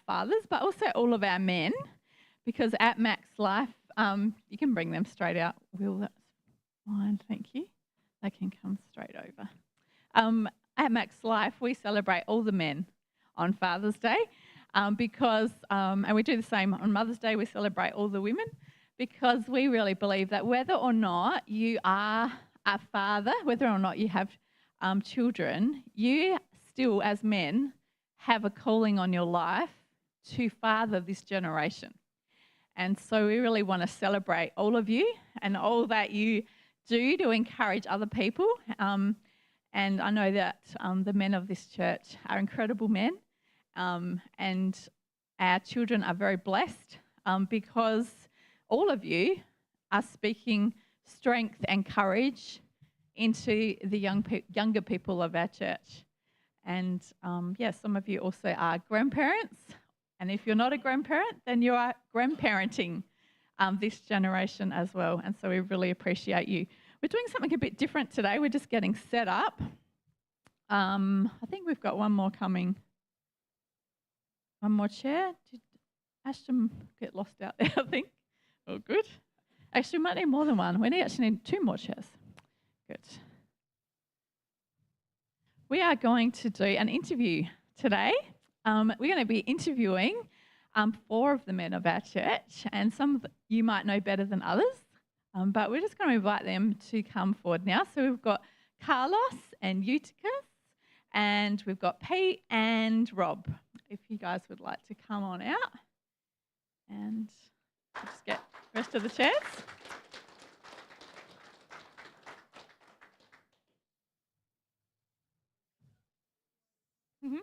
fathers, but also all of our men, because at Max Life, you can bring them straight out. Will, that's fine, thank you. They can come straight over. At Max Life, we celebrate all the men on Father's Day because, and we do the same on Mother's Day, we celebrate all the women because we really believe that whether or not you are a father, whether or not you have children, you still, as men, have a calling on your life to father this generation. And so we really want to celebrate all of you and all that you do to encourage other people. And I know that the men of this church are incredible men, and our children are very blessed because all of you are speaking strength and courage into the younger people of our church. And some of you also are grandparents. And if you're not a grandparent, then you are grandparenting this generation as well. And so we really appreciate you. We're doing something a bit different today. We're just getting set up. I think we've got one more coming. One more chair. Did Ashton get lost out there, I think? Oh, good. Actually, we might need more than one. We actually need 2 more chairs. Good. We are going to do an interview today. We're going to be interviewing 4 of the men of our church, and some of you might know better than others, but we're just going to invite them to come forward now. So we've got Carlos and Eutychus, and we've got Pete and Rob. If you guys would like to come on out, and we'll just get the rest of the chairs. Mm-hmm.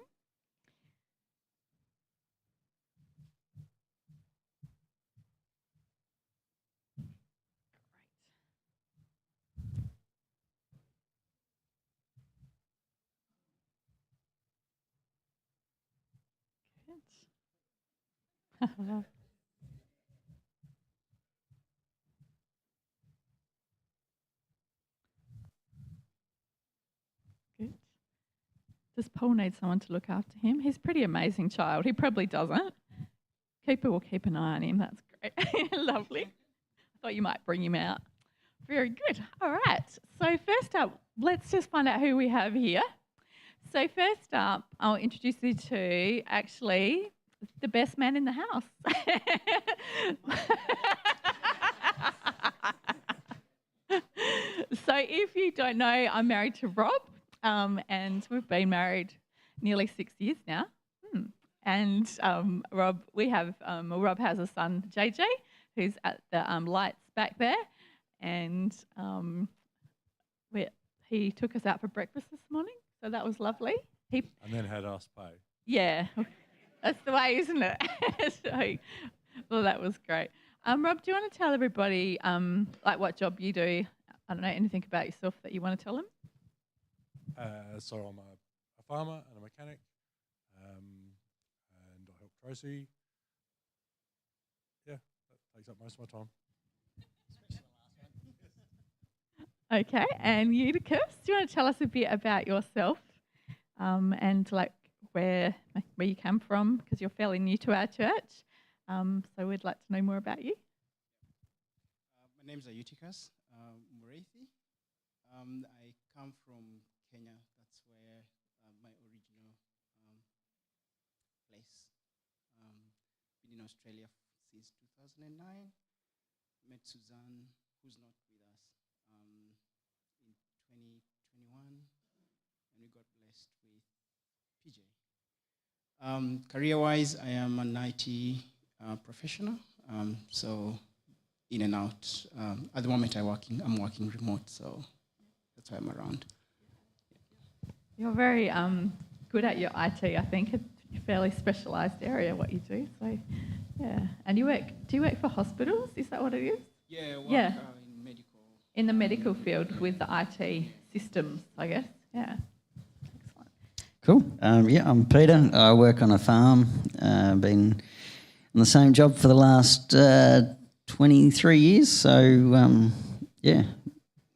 Good. Good. Does Paul need someone to look after him? He's a pretty amazing child. He probably doesn't. Keeper will keep an eye on him. That's great. Lovely. I thought you might bring him out. Very good. All right. So first up, let's just find out who we have here. So first up, I'll introduce you to actually the best man in the house. So if you don't know, I'm married to Rob, and we've been married nearly 6 years now. And Rob has a son, JJ, who's at the lights back there, and he took us out for breakfast this morning, so that was lovely. And then had us pay. Yeah, that's the way, isn't it? So, well, that was great. Rob, do you want to tell everybody like what job you do? I don't know, anything about yourself that you want to tell them? So I'm a farmer and a mechanic, and I help Tracy. Yeah, that takes up most of my time. Okay, and Eutychus, do you want to tell us a bit about yourself and like where you come from, because you're fairly new to our church, so we'd like to know more about you. My name's Eutychus Mureithi. I come from Kenya. That's where my original place. Been in Australia since 2009. Met Suzanne, who's not with us, in 2021, and we got blessed with PJ. Career-wise, I am an IT professional, so in and out. At the moment, I'm working remote, so that's why I'm around. You're very good at your IT, I think. It's a fairly specialised area, what you do. So, yeah. And do you work for hospitals? Is that what it is? Yeah, in medical. In the medical field with the IT systems, I guess. Yeah. Excellent. Cool. I'm Peter. I work on a farm. Been on the same job for the last 23 years. So,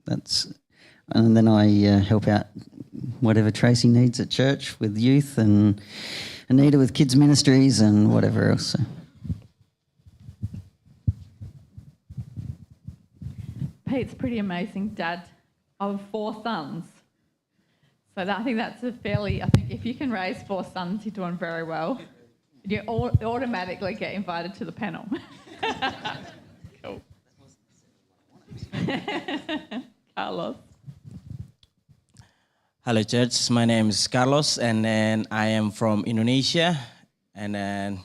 that's... And then I help out whatever Tracy needs at church with youth, and Anita with kids ministries and whatever else. So. Pete's pretty amazing dad of 4 sons. So I think that's I think if you can raise 4 sons, you're doing very well. You automatically get invited to the panel. Cool. Carlos. Hello, church. My name is Carlos, and then I am from Indonesia. And then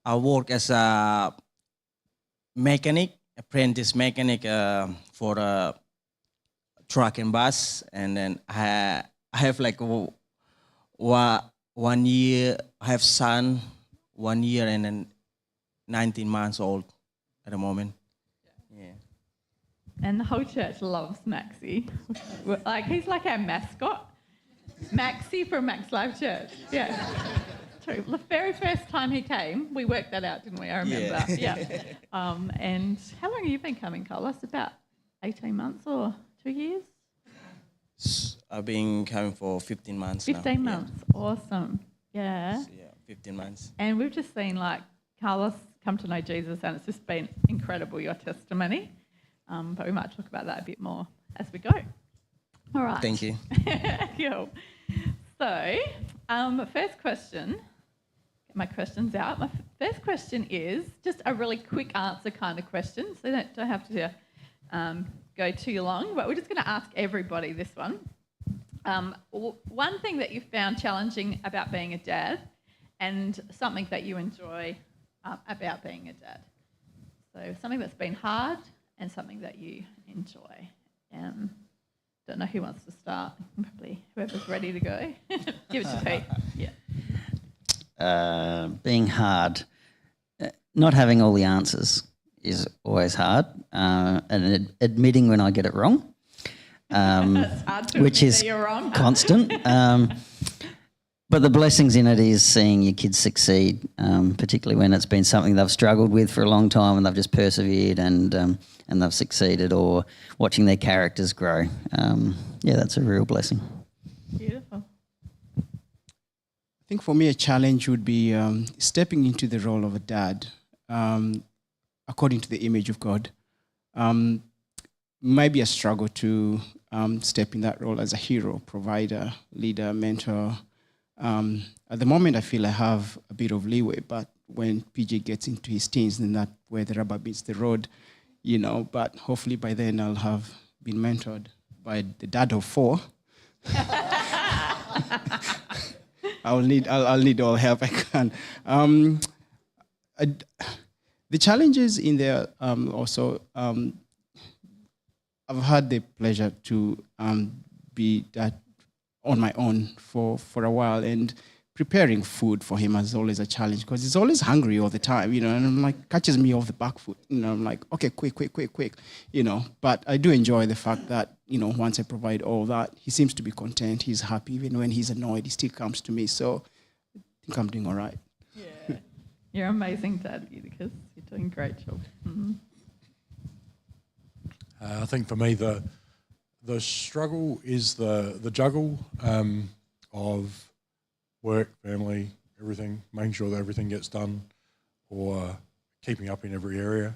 I work as a mechanic, apprentice mechanic for a truck and bus. And then I have like 1 year. I have son, 1 year, and then 19 months old at the moment. Yeah. And the whole church loves Maxie. He's like our mascot. Maxie from Max Life Church. Yeah. True. The very first time he came, we worked that out, didn't we? I remember. Yeah. And how long have you been coming, Carlos? About 18 months or 2 years? I've been coming for 15 months 15 now. months. Yeah. Awesome. Yeah. Yeah, 15 months. And we've just seen Carlos come to know Jesus, and it's just been incredible, your testimony. But we might talk about that a bit more as we go. All right. Thank you. Cool. So, first question, get my questions out. My first question is just a really quick answer kind of question, so you don't have to go too long, but we're just going to ask everybody this one. One thing that you found challenging about being a dad, and something that you enjoy about being a dad. So something that's been hard and something that you enjoy. Don't know who wants to start. Probably whoever's ready to go. Give it to Pete. Yeah. Being hard. Not having all the answers is always hard, and admitting when I get it wrong, It's hard to which admit is that you're wrong. constant. But the blessings in it is seeing your kids succeed, particularly when it's been something they've struggled with for a long time and they've just persevered and they've succeeded, or watching their characters grow. Yeah, that's a real blessing. Beautiful. I think for me a challenge would be stepping into the role of a dad according to the image of God. Might be a struggle to step in that role as a hero, provider, leader, mentor. At the moment, I feel I have a bit of leeway, but when PJ gets into his teens, then that's where the rubber meets the road, but hopefully by then I'll have been mentored by the dad of 4. I'll need all help I can. The challenges in there also, I've had the pleasure to be that on my own for a while, and preparing food for him is always a challenge because he's always hungry all the time, and I'm like, catches me off the back foot, I'm like, okay, quick, but I do enjoy the fact that, once I provide all that, he seems to be content, he's happy, even when he's annoyed, he still comes to me, so I think I'm doing all right. Yeah. You're amazing, Dad, because you're doing a great job. Mm-hmm. I think for me the struggle is the juggle of work, family, everything, making sure that everything gets done, or keeping up in every area.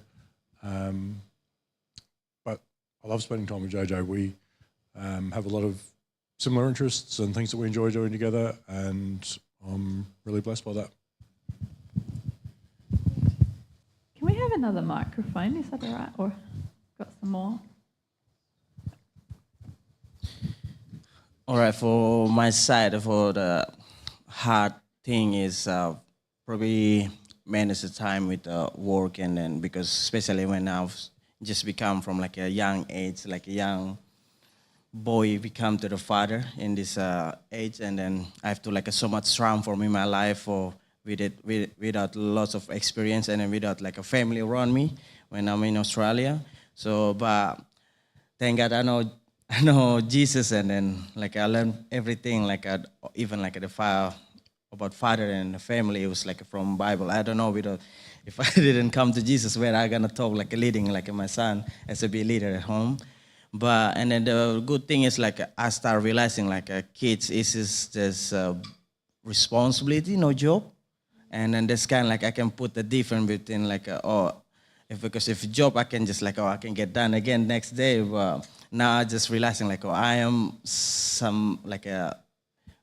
But I love spending time with JJ. We have a lot of similar interests and things that we enjoy doing together, and I'm really blessed by that. Can we have another microphone? Is that all right? Or got some more? All right, for my side, for the hard thing is probably manage the time with work, and then because especially when I've just become from like a young age, like a young boy become to the father in this age, and then I have to like so much transform in my life without lots of experience, and then without like a family around me when I'm in Australia. So, but thank God I know Jesus, and then like I learned everything, like even like the fire about father and the family. It was like from Bible. I don't know if I didn't come to Jesus, where I gonna talk like leading like my son as a be leader at home. But and then the good thing is like I start realizing like kids is just responsibility, no job. And then this kind of like I can put the difference between like because if job I can just like I can get done again next day. But now I just realizing like I am some like a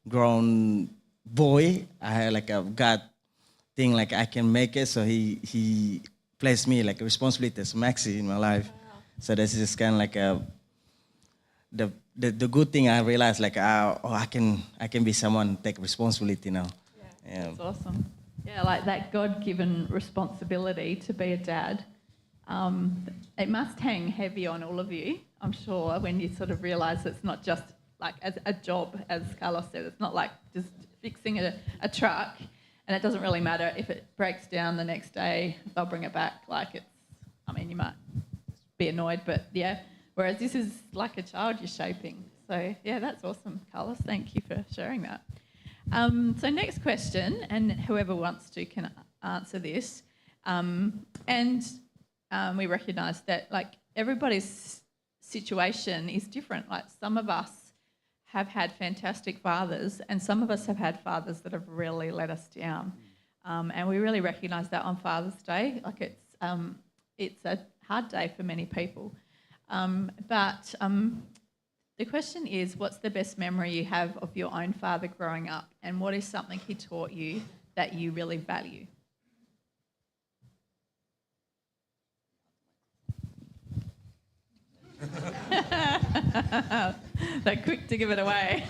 grown boy. I have like a God thing like I can make it. So he placed me like a responsibility as Maxi in my life. Wow. So this is kind of like the good thing I realized like I can be someone take responsibility now. Yeah. That's awesome. Yeah, like that God-given responsibility to be a dad. It must hang heavy on all of you, I'm sure, when you sort of realise it's not just like as a job, as Carlos said. It's not like just fixing a truck, and it doesn't really matter if it breaks down the next day. They'll bring it back. Like you might be annoyed, but yeah. Whereas this is like a child you're shaping. So yeah, that's awesome, Carlos. Thank you for sharing that. So next question, and whoever wants to can answer this. We recognise that like everybody's situation is different. Like some of us have had fantastic fathers, and some of us have had fathers that have really let us down. And we really recognise that on Father's Day. Like it's a hard day for many people. But the question is, what's the best memory you have of your own father growing up, and what is something he taught you that you really value? They're quick to give it away.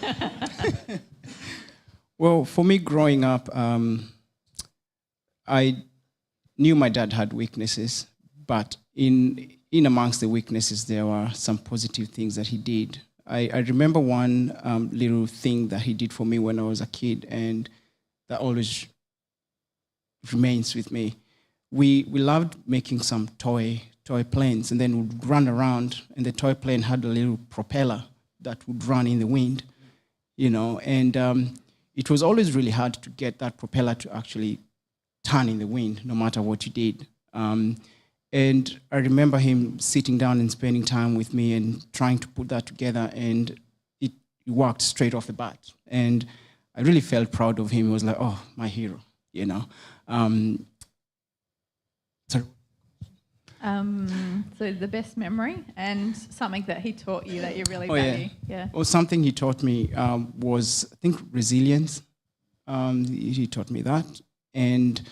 Well, for me growing up, I knew my dad had weaknesses, but in amongst the weaknesses, there were some positive things that he did. I remember one little thing that he did for me when I was a kid, and that always remains with me. We loved making some toy planes, and then we'd run around, and the toy plane had a little propeller that would run in the wind, and it was always really hard to get that propeller to actually turn in the wind, no matter what you did. And I remember him sitting down and spending time with me and trying to put that together, and it worked straight off the bat. And I really felt proud of him. He was like, oh, my hero, Sorry. So the best memory and something that he taught you that you really value. Yeah. Well, something he taught me was, I think, resilience. He taught me that. And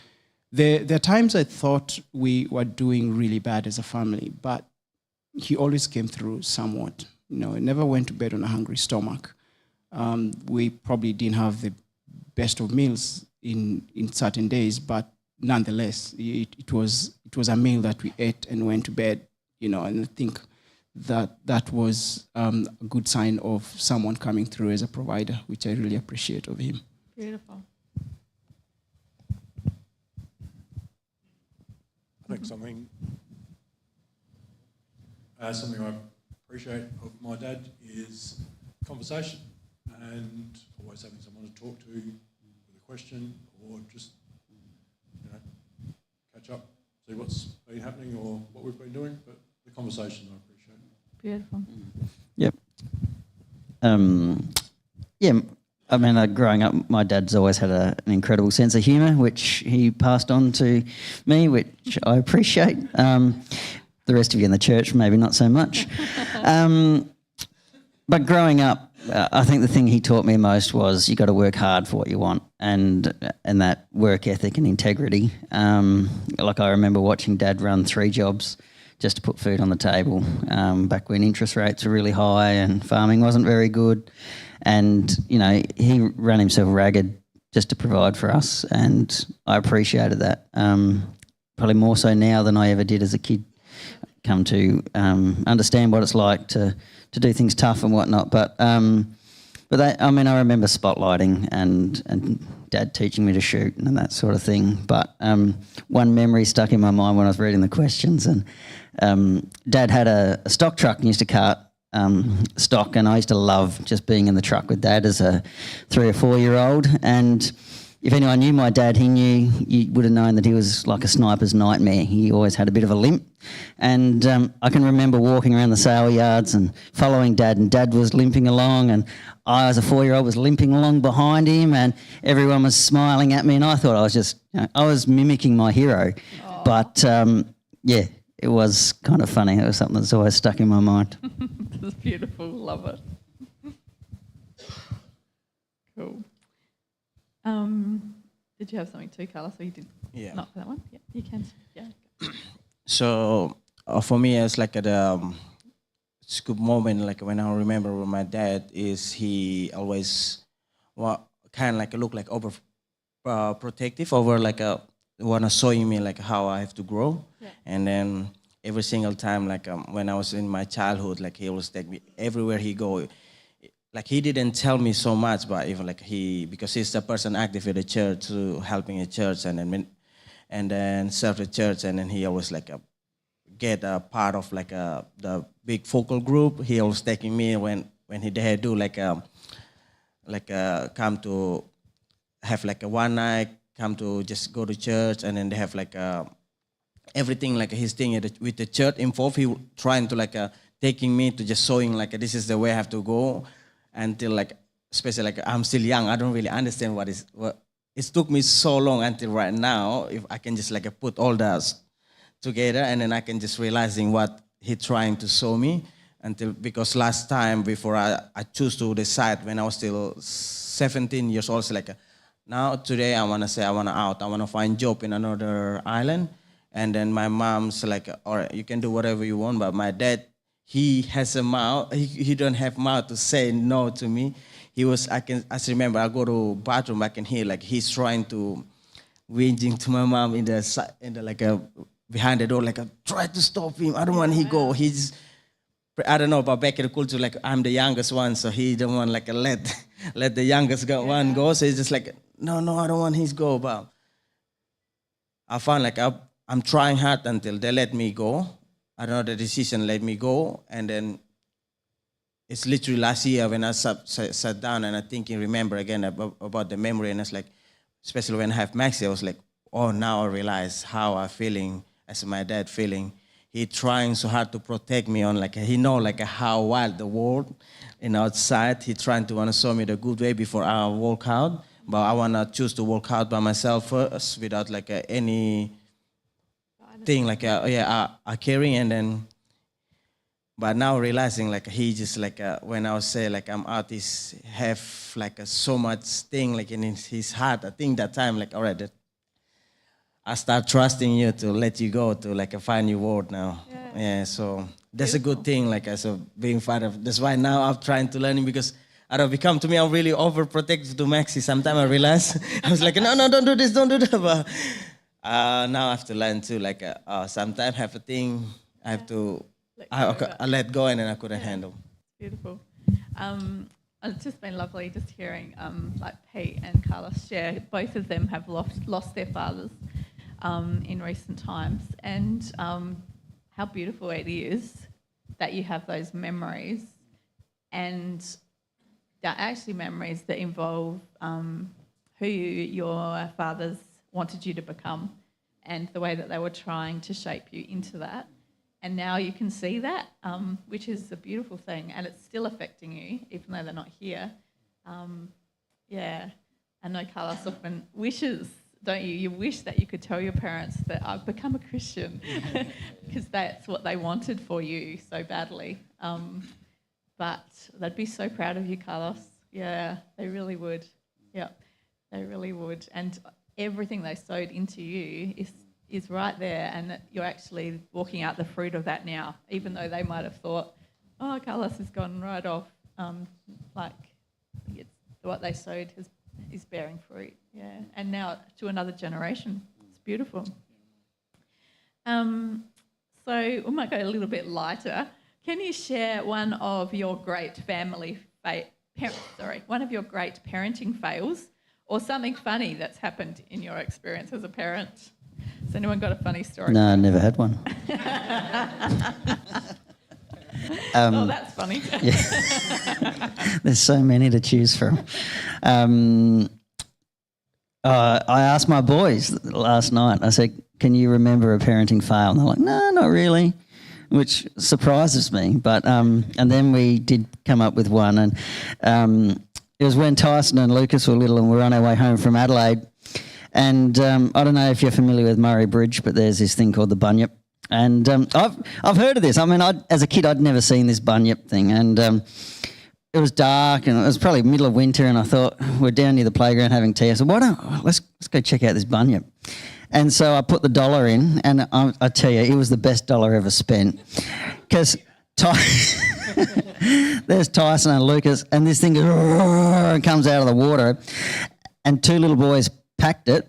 there are times I thought we were doing really bad as a family, but he always came through somewhat. He never went to bed on a hungry stomach. We probably didn't have the best of meals in certain days, but nonetheless, it was a meal that we ate and went to bed. And I think that was a good sign of someone coming through as a provider, which I really appreciate of him. Beautiful. I think something I appreciate of my dad is conversation, and always having someone to talk to with a question, or just catch up, see what's been happening or what we've been doing. But the conversation I appreciate. Beautiful. Yep. Growing up, my dad's always had an incredible sense of humour, which he passed on to me, which I appreciate. The rest of you in the church, maybe not so much. But growing up, I think the thing he taught me most was you got to work hard for what you want, and that work ethic and integrity. Like I remember watching Dad run 3 jobs just to put food on the table, back when interest rates were really high and farming wasn't very good. And, he ran himself ragged just to provide for us, and I appreciated that. Probably more so now than I ever did as a kid. Come to understand what it's like to do things tough and whatnot. But I remember spotlighting and Dad teaching me to shoot and that sort of thing. But one memory stuck in my mind when I was reading the questions, and Dad had a stock truck and used to cart stock, and I used to love just being in the truck with Dad as a 3 or 4 year old. And if anyone knew my dad, you would have known that he was like a sniper's nightmare. He always had a bit of a limp. And I can remember walking around the sale yards and following Dad, and Dad was limping along, and I, as a 4-year-old, was limping along behind him, and everyone was smiling at me, and I thought I was just, I was mimicking my hero. Aww. But, yeah, it was kind of funny. It was something that's always stuck in my mind. That's beautiful. Love it. Cool. Did you have something too, Carlos? Or you did not for that one? Yeah, you can. Yeah. So for me, it's like it's a good moment. Like when I remember with my dad, is he always kind of like look like over protective over like wanna showing me like how I have to grow, and then every single time like when I was in my childhood, like he always take me everywhere he go. Like he didn't tell me so much, but even like because he's the person active in the church, helping the church, and then serve the church, and then he always like get a part of like the big focal group. He always taking me when they do like come to have like a one night, come to just go to church, and then they have like everything like his thing with the church involved. He trying to like taking me to just showing like this is the way I have to go. Until like, especially like I'm still young, I don't really understand what it took me so long until right now, if I can just like put all that together, and then I can just realizing what he trying to show me because last time before I choose to decide when I was still 17 years old, so like now today I want to say I want to out, I want to find job in another island, and then my mom's like, all right, you can do whatever you want, but my dad, he has a mouth. He don't have mouth to say no to me. I remember I go to bathroom. I can hear like he's trying to whinging to my mom in the like behind the door. Like try to stop him. I don't want he go. I don't know, but back in the culture, like I'm the youngest one, so he don't want like let the youngest one go. So he's just like no, I don't want his go. But I found like I'm trying hard until they let me go. I don't know, the decision let me go, and then it's literally last year when I sat down and I remember again about the memory, and it's like, especially when I have Maxie, I was like, oh, now I realize how I'm feeling as my dad feeling. He trying so hard to protect me on like, he know like how wild the world and outside. He trying to want to show me the good way before I walk out, but I want to choose to walk out by myself first without like any thing like I carry, and then but now realizing like he just like when I was say like I'm out, he's have like so much thing like in his heart. I think that time like all right, I start trusting you to let you go to like find your word now. So that's beautiful. A good thing like as a being father. That's why now I'm trying to learn him, because I don't become to me I'm really overprotective to Maxie. Sometimes I realize I was like no, don't do this, don't do that, but now I have to learn too. Like sometimes have a thing I have to I let go, and then I couldn't handle. Beautiful. It's just been lovely just hearing like Pete and Carlos share. Both of them have lost their fathers in recent times, and how beautiful it is that you have those memories, and they're actually memories that involve who your fathers wanted you to become, and the way that they were trying to shape you into that. And now you can see that, which is a beautiful thing, and it's still affecting you, even though they're not here. I know Carlos often wishes, don't you? You wish that you could tell your parents that I've become a Christian, because that's what they wanted for you so badly. But they'd be so proud of you, Carlos. Yeah, they really would. Yeah, they really would. And everything they sowed into you is right there, and that you're actually walking out the fruit of that now, even though they might have thought, oh, Carlos has gone right off. Like it's what they sowed is bearing fruit, and now to another generation. It's beautiful. So we might go a little bit lighter. Can you share one of your great one of your great parenting fails, or something funny that's happened in your experience as a parent? Has anyone got a funny story? No, I never had one. Oh, that's funny. There's so many to choose from. I asked my boys last night. I said, "Can you remember a parenting fail?" And they're like, "No, not really," which surprises me. But and then we did come up with one, and it was when Tyson and Lucas were little, and we were on our way home from Adelaide. And I don't know if you're familiar with Murray Bridge, but there's this thing called the bunyip. And I've heard of this. I mean, as a kid, I'd never seen this bunyip thing, and it was dark, and it was probably middle of winter. And I thought, we're down near the playground having tea. I said, let's go check out this bunyip. And so I put the $1 in, and I tell you, it was the best $1 ever spent, because there's Tyson and Lucas, and this thing goes and comes out of the water, and two little boys packed it.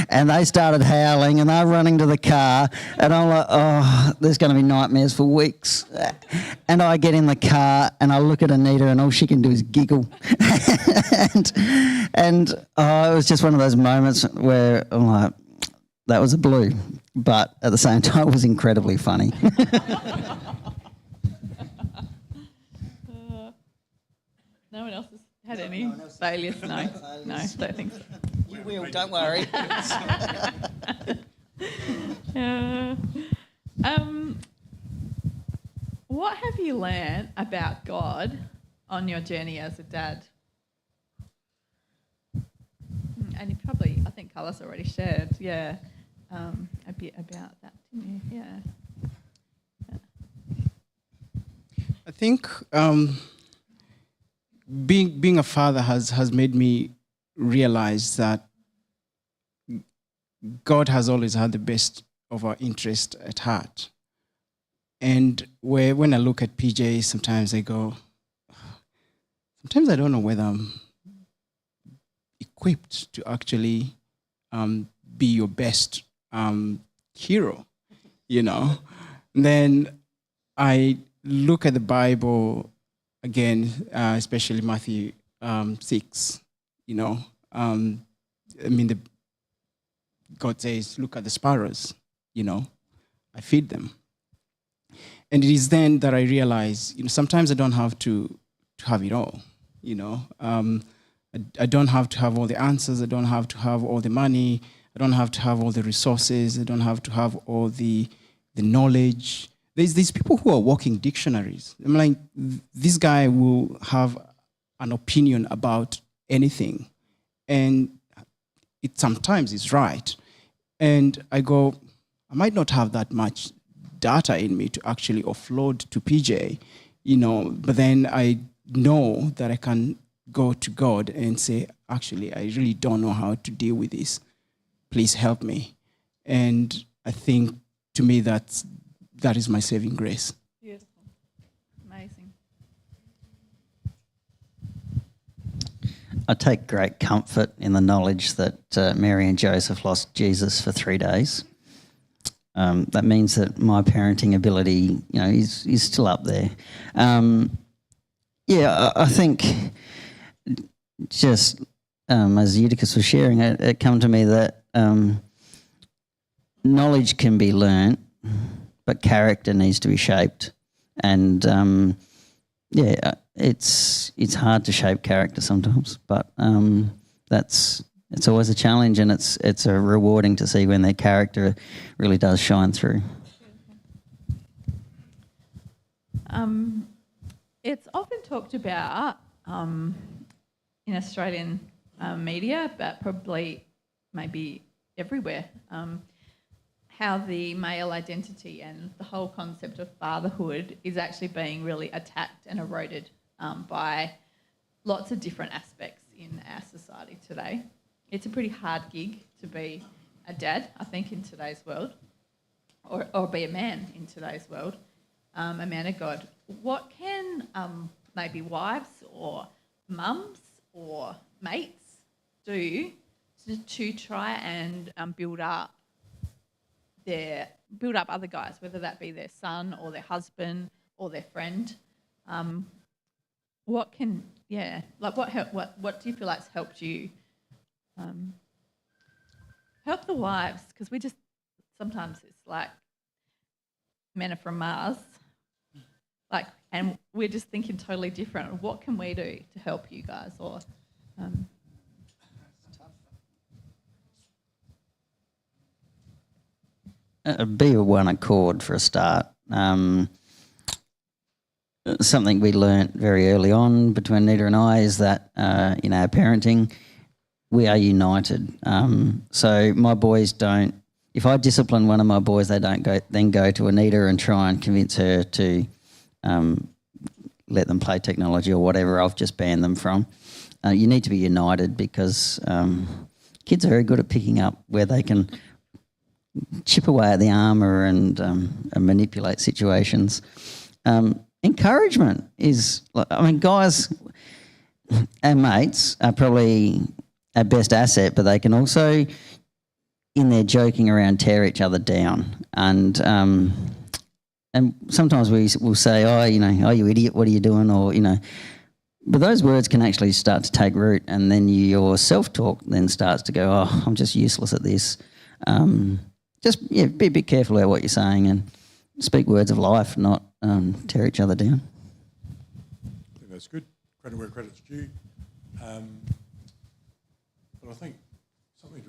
And they started howling, and they're running to the car, and I'm like, oh, there's going to be nightmares for weeks. And I get in the car, and I look at Anita, and all she can do is giggle. and it was just one of those moments where I'm like, that was a blue, but at the same time, it was incredibly funny. No one else has had any failures? No, don't think so. You will, don't worry. What have you learned about God on your journey as a dad? And you probably, I think Carlos already shared, a bit about that, didn't you? Yeah. I think being a father has made me realize that God has always had the best of our interest at heart. And when I look at PJ, sometimes I go, sometimes I don't know whether I'm equipped to actually be your best hero, you know. And then I look at the Bible again, especially Matthew 6, you know. God says, look at the sparrows, you know, I feed them. And it is then that I realize, you know, sometimes I don't have to have it all, you know. I don't have to have all the answers. I don't have to have all the money. I don't have to have all the resources. I don't have to have all the knowledge. There's these people who are walking dictionaries. I'm like, this guy will have an opinion about anything. And sometimes it's right. And I go, I might not have that much data in me to actually offload to PJ, you know, but then I know that I can go to God and say, actually, I really don't know how to deal with this. Please help me. And I think, to me, that is my saving grace. Beautiful. Amazing. I take great comfort in the knowledge that Mary and Joseph lost Jesus for 3 days. That means that my parenting ability, you know, is still up there. I think just as Eutychus was sharing, it come to me that knowledge can be learnt, but character needs to be shaped. And it's hard to shape character sometimes, but it's always a challenge, and it's a rewarding to see when their character really does shine through. It's often talked about in Australian media, but probably maybe everywhere, how the male identity and the whole concept of fatherhood is actually being really attacked and eroded by lots of different aspects in our society today. It's a pretty hard gig to be a dad, I think, in today's world, or be a man in today's world, a man of God. What can maybe wives or mums or mates do to try and build up other guys, whether that be their son or their husband or their friend? What do you feel like's helped you? Help the wives, because sometimes it's like men are from Mars, and we're just thinking totally different. What can we do to help you guys? Or be of one accord for a start. Something we learnt very early on between Nita and I is that in our parenting, we are united. So my boys don't. If I discipline one of my boys, they don't go to Anita and try and convince her to let them play technology or whatever I've just banned them from. You need to be united because kids are very good at picking up where they can chip away at the armour and manipulate situations. Encouragement is, guys, our mates are probably our best asset, but they can also, in their joking around, tear each other down. And sometimes we'll say, oh, you idiot, what are you doing? Or, but those words can actually start to take root, and then your self-talk then starts to go, oh, I'm just useless at this. Be a bit careful about what you're saying and speak words of life, not tear each other down. I think that's good. Credit where credit's due. But I think something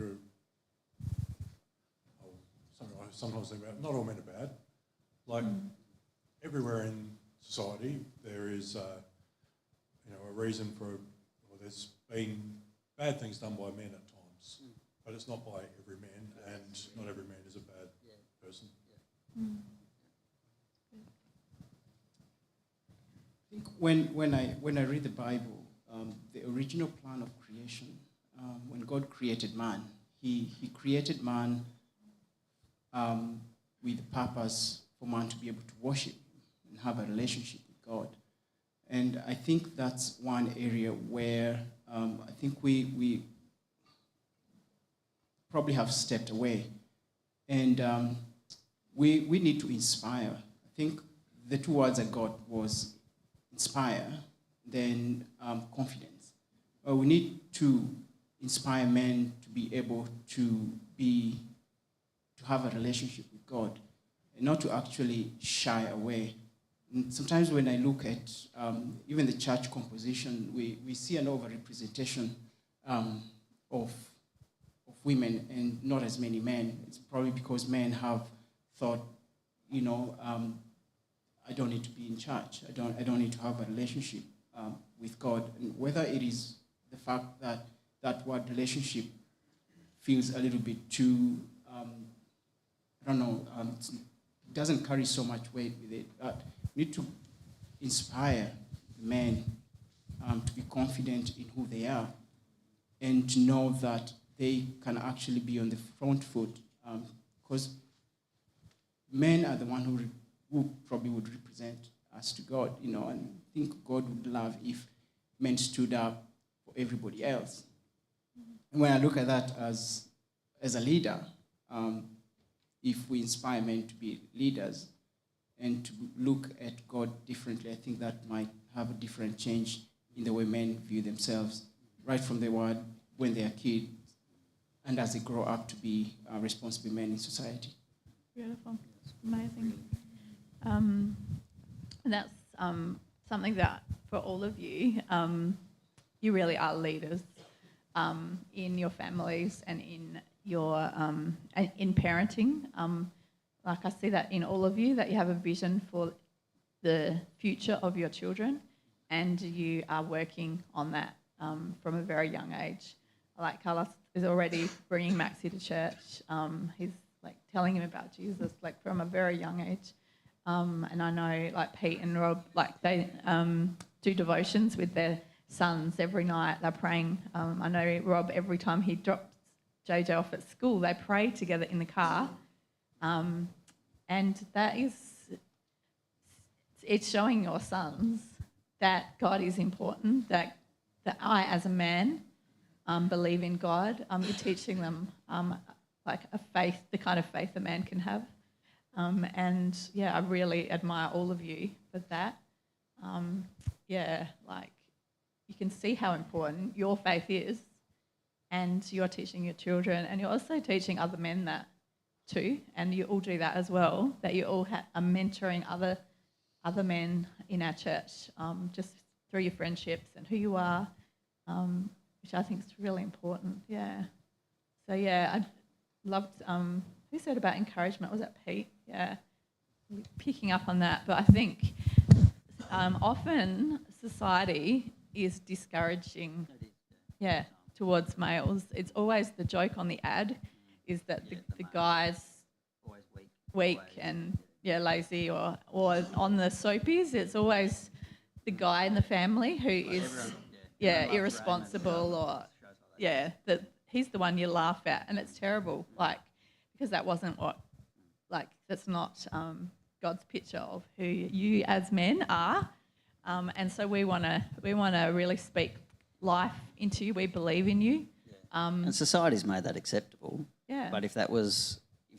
I sometimes think about, not all men are bad. Like everywhere in society, there is a reason for, there's been bad things done by men at times, but it's not by every man, and not every man is a bad person. I think when I read the Bible, the original plan of creation, when God created man, he created man with the purpose for man to be able to worship and have a relationship with God. And I think that's one area where I think we probably have stepped away. And we need to inspire. I think the two words I got was inspire, then confidence. We need to inspire men to be able to have a relationship with God, and not to actually shy away. And sometimes when I look at even the church composition, we see an overrepresentation of women and not as many men. It's probably because men have thought, I don't need to be in church. I don't need to have a relationship with God. And whether it is the fact that that word relationship feels a little bit too, it doesn't carry so much weight with it. But we need to inspire men to be confident in who they are and to know that they can actually be on the front foot, because men are the one who probably would represent us to God, and I think God would love if men stood up for everybody else. And when I look at that as a leader, if we inspire men to be leaders and to look at God differently, I think that might have a different change in the way men view themselves, right from the word when they are kids and as they grow up to be responsible men in society. Beautiful. Amazing. That's something that for all of you, you really are leaders in your families and in your in parenting. Like I see that in all of you, that you have a vision for the future of your children, and you are working on that from a very young age. Like Carlos is already bringing Maxie to church. He's like telling him about Jesus, like from a very young age. And I know like Pete and Rob, like they do devotions with their sons every night. They're praying. I know Rob, every time he drops JJ off at school, they pray together in the car. And that is, it's showing your sons that God is important, that I as a man believe in God. You're teaching them like a faith, the kind of faith a man can have. And yeah, I really admire all of you for that. Like you can see how important your faith is, and you're teaching your children, and you're also teaching other men that too, and you all do that as well, that you all are mentoring other men in our church, just through your friendships and who you are, which I think is really important, yeah. So yeah, I loved who said about encouragement? Was that Pete? Yeah, picking up on that. But I think often society is discouraging, yeah, towards males. It's always the joke on the ad is that the guy's Always weak and lazy, or on the soapies it's always the guy in the family who is irresponsible, or that he's the one you laugh at, and it's terrible, like, because that wasn't that's not God's picture of who you as men are, and so we want to really speak life into you. We believe in you. And society's made that acceptable. Yeah. But if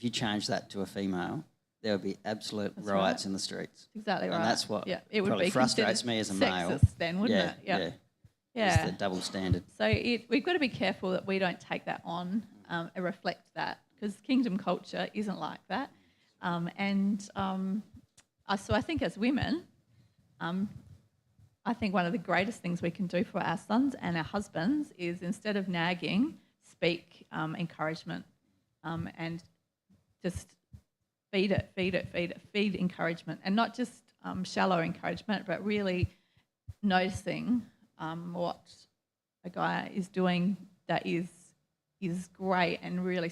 you change that to a female, there would be absolute riots in the streets. Exactly right. And that's what it would probably be frustrates me as a male. Sexist then, wouldn't it? Yeah. Yeah. It's the double standard. So we've got to be careful that we don't take that on and reflect that, because kingdom culture isn't like that. So I think as women, I think one of the greatest things we can do for our sons and our husbands is, instead of nagging, speak encouragement, and just feed encouragement, and not just shallow encouragement, but really noticing what a guy is doing that is great, and really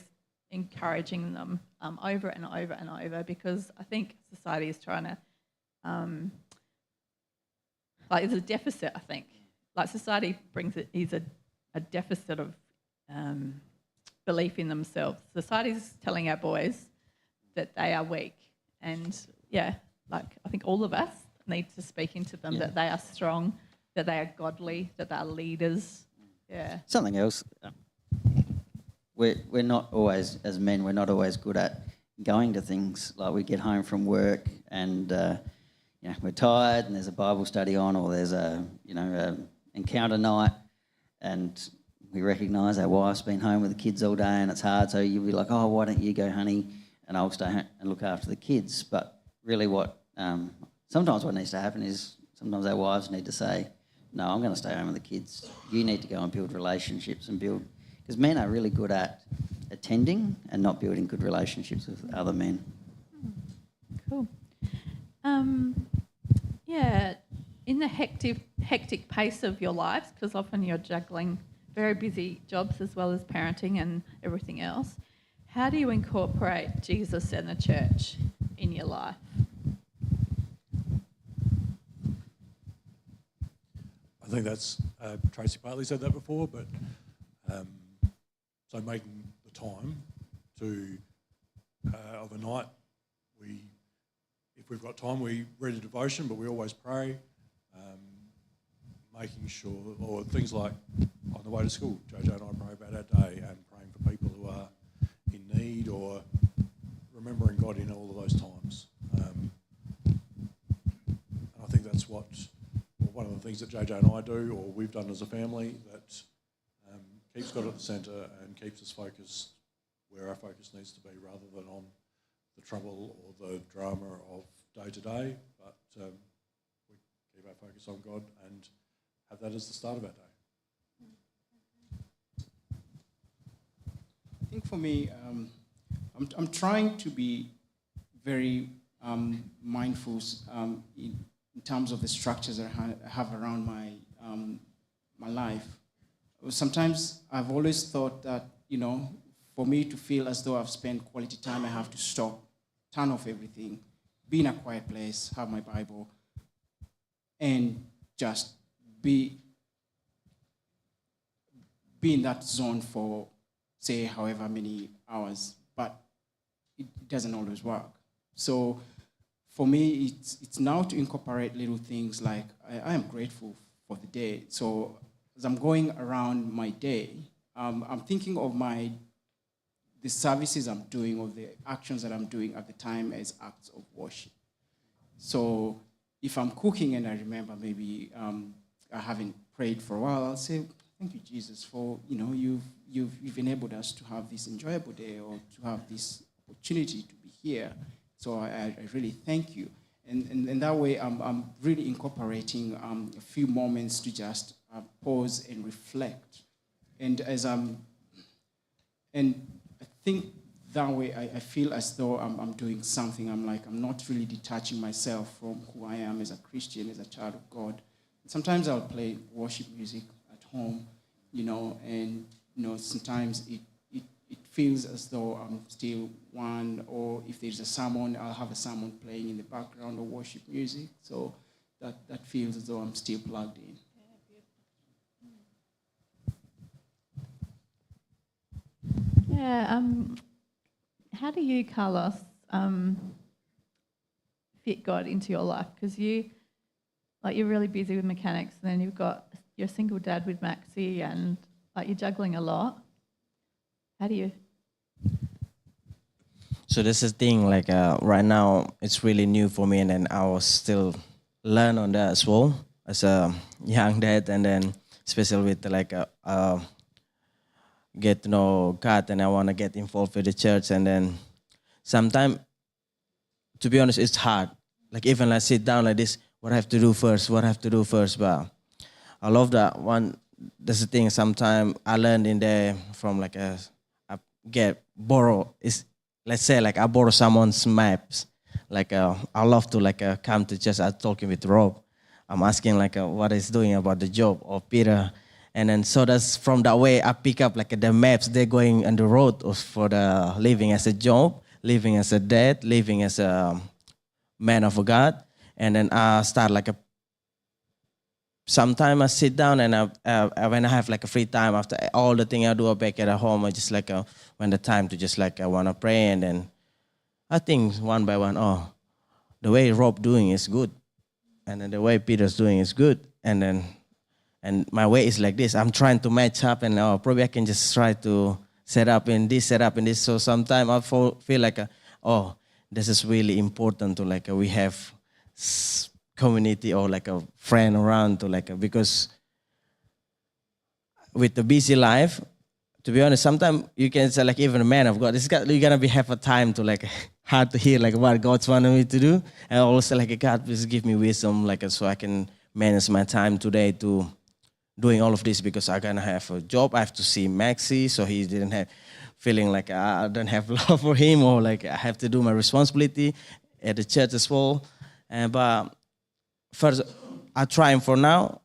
encouraging them over and over and over, because I think society is trying to there's a deficit, I think. Like, society is a deficit of belief in themselves. Society's telling our boys that they are weak, and I think all of us need to speak into them that they are strong, that they are godly, that they are leaders. Yeah. Something else, we're not always, as men, we're not always good at going to things. Like, we get home from work and we're tired, and there's a Bible study on, or there's a encounter night, and we recognise our wife's been home with the kids all day and it's hard, so you'll be like, oh, why don't you go, honey, and I'll stay home and look after the kids. But really sometimes what needs to happen is sometimes our wives need to say, no, I'm going to stay home with the kids. You need to go and build relationships and because men are really good at attending and not building good relationships with other men. Cool. In the hectic pace of your lives, because often you're juggling very busy jobs as well as parenting and everything else, how do you incorporate Jesus and the church in your life? I think that's, Tracy partly said that before, but so making the time to, of a night, if we've got time, we read a devotion, but we always pray, making sure, or things like on the way to school, Jojo and I pray about our day and praying for people who are in need, or remembering God in all of those times. And I think that's one of the things that Jojo and I do, or we've done as a family, that keeps God at the centre and keeps us focused where our focus needs to be, rather than on the trouble or the drama of day to day, but we keep our focus on God and have that as the start of our day. I think for me, I'm trying to be very mindful in terms of the structures that I have around my life. Sometimes I've always thought that, for me to feel as though I've spent quality time, I have to stop, turn off everything, be in a quiet place, have my Bible, and just be in that zone for, say, however many hours. But it doesn't always work. So for me, it's now to incorporate little things like I am grateful for the day. So as I'm going around my day, I'm thinking of the services I'm doing, or the actions that I'm doing at the time, as acts of worship. So if I'm cooking and I remember maybe I haven't prayed for a while, I'll say, thank you, Jesus, for you've enabled us to have this enjoyable day, or to have this opportunity to be here. So I really thank you. And that way I'm really incorporating a few moments to just pause and reflect. And I think that way, I feel as though I'm doing something. I'm not really detaching myself from who I am as a Christian, as a child of God. Sometimes I'll play worship music at home, and sometimes it feels as though I'm still one, or if there's a sermon, I'll have a sermon playing in the background or worship music. So that feels as though I'm still plugged in. Yeah. How do you, Carlos, fit God into your life? Because you're really busy with mechanics, and then you're a single dad with Maxie, and you're juggling a lot. How do you? So this is the thing, right now, it's really new for me, and then I was still learn on that as well as a young dad, and then especially with get to know God, and I want to get involved with the church, and then sometimes, to be honest, it's hard. Even I sit down like this, what I have to do first, but I love that one. That's the thing. Sometimes I learned in there from let's say I borrow someone's maps. I love to come to church. I'm talking with Rob. I'm asking what he's doing about the job, or Peter. And then so that's from that way I pick up the maps. They're going on the road for the living as a job, living as a dad, living as a man of God. And then I start sometimes I sit down, and when I have a free time after all the thing I do back at home, I just when the time to just I want to pray. And then I think one by one, the way Rob doing is good, and then the way Peter's doing is good, and my way is like this. I'm trying to match up, and probably I can just try to set up in this. So sometimes I feel this is really important to we have community or a friend around to because with the busy life, to be honest, sometimes you can say even a man of God, you're gonna have a time to hard to hear what God's wanted me to do, and also God, please give me wisdom so I can manage my time today to doing all of this, because I'm gonna have a job. I have to see Maxie, so he didn't have feeling I don't have love for him, or I have to do my responsibility at the church as well. But first, I try, for now,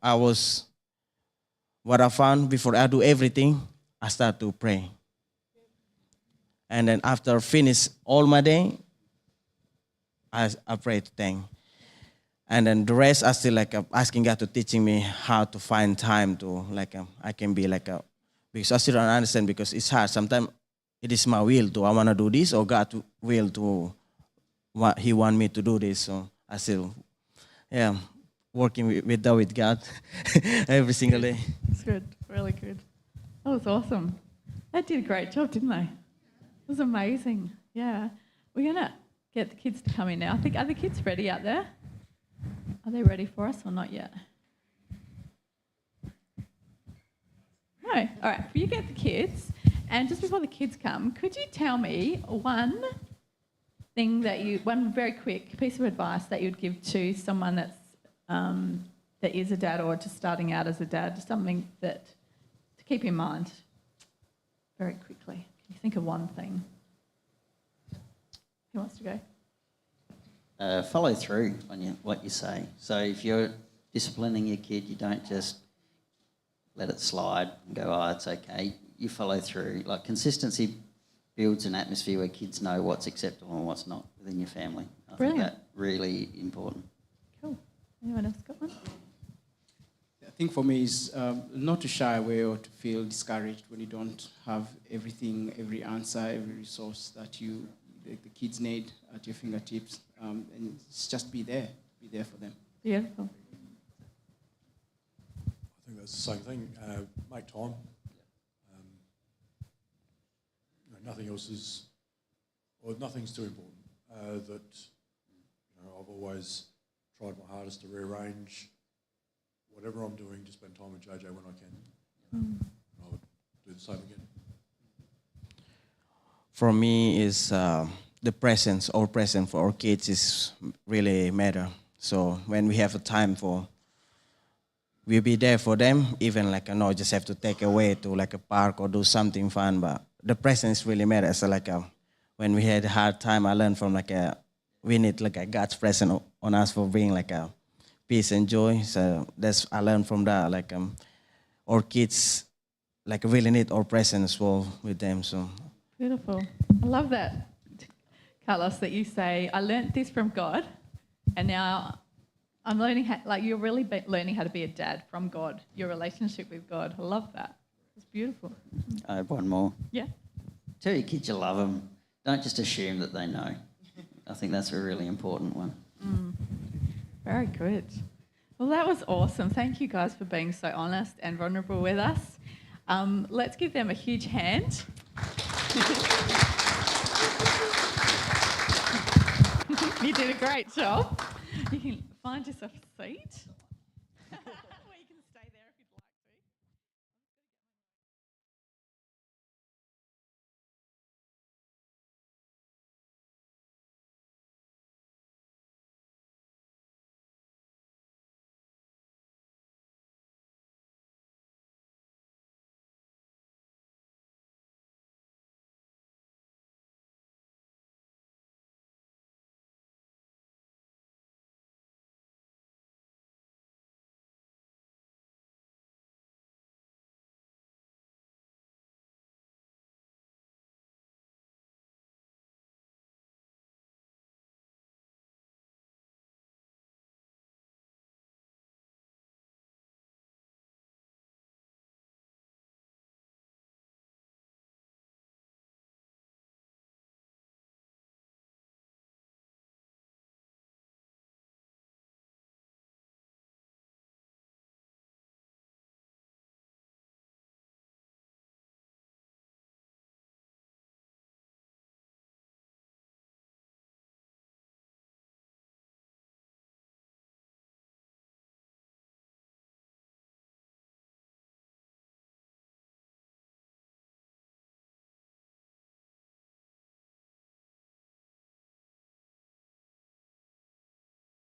what I found before I do everything, I start to pray. And then after finish all my day, I pray to thank. And then the rest, I still asking God to teaching me how to find time to I can be because I still don't understand, because it's hard. Sometimes it is my will I want to do this, or God will to what He want me to do this. So I still, working with God every single day. It's good, really good. That was awesome. They did a great job, didn't they? It was amazing. Yeah. We're going to get the kids to come in now. Are the kids ready out there? Are they ready for us or not yet? No. All right. You get the kids. And just before the kids come, could you tell me one very quick piece of advice that you'd give to someone that is a dad, or just starting out as a dad, just something to keep in mind very quickly? Can you think of one thing? Who wants to go? Follow through on what you say. So if you're disciplining your kid, you don't just let it slide and go, it's okay. You follow through. Consistency builds an atmosphere where kids know what's acceptable and what's not within your family. I think that's really important. Cool. Anyone else got one? I think for me is not to shy away or to feel discouraged when you don't have everything, every answer, every resource that the kids need at your fingertips, and just be there for them. Beautiful. I think that's the same thing. Make time. Nothing else is, or nothing's too important. I've always tried my hardest to rearrange whatever I'm doing to spend time with JJ when I can. I would do the same again. For me, is the presence for our kids is really matter. So when we have a time we'll be there for them, even just have to take away to a park or do something fun, but the presence really matters. when we had a hard time, I learned from we need like a God's presence on us for being like a peace and joy. So I learned from that. Like our kids like really need our presence well with them. So Beautiful. I love that, Carlos, that you say, I learnt this from God, and now I'm learning you're really learning how to be a dad from God, your relationship with God. I love that. It's beautiful. I have one more. Yeah. Tell your kids you love them. Don't just assume that they know. I think that's a really important one. Very good. Well, that was awesome. Thank you guys for being so honest and vulnerable with us. Let's give them a huge hand. You did a great job. You can find yourself a seat.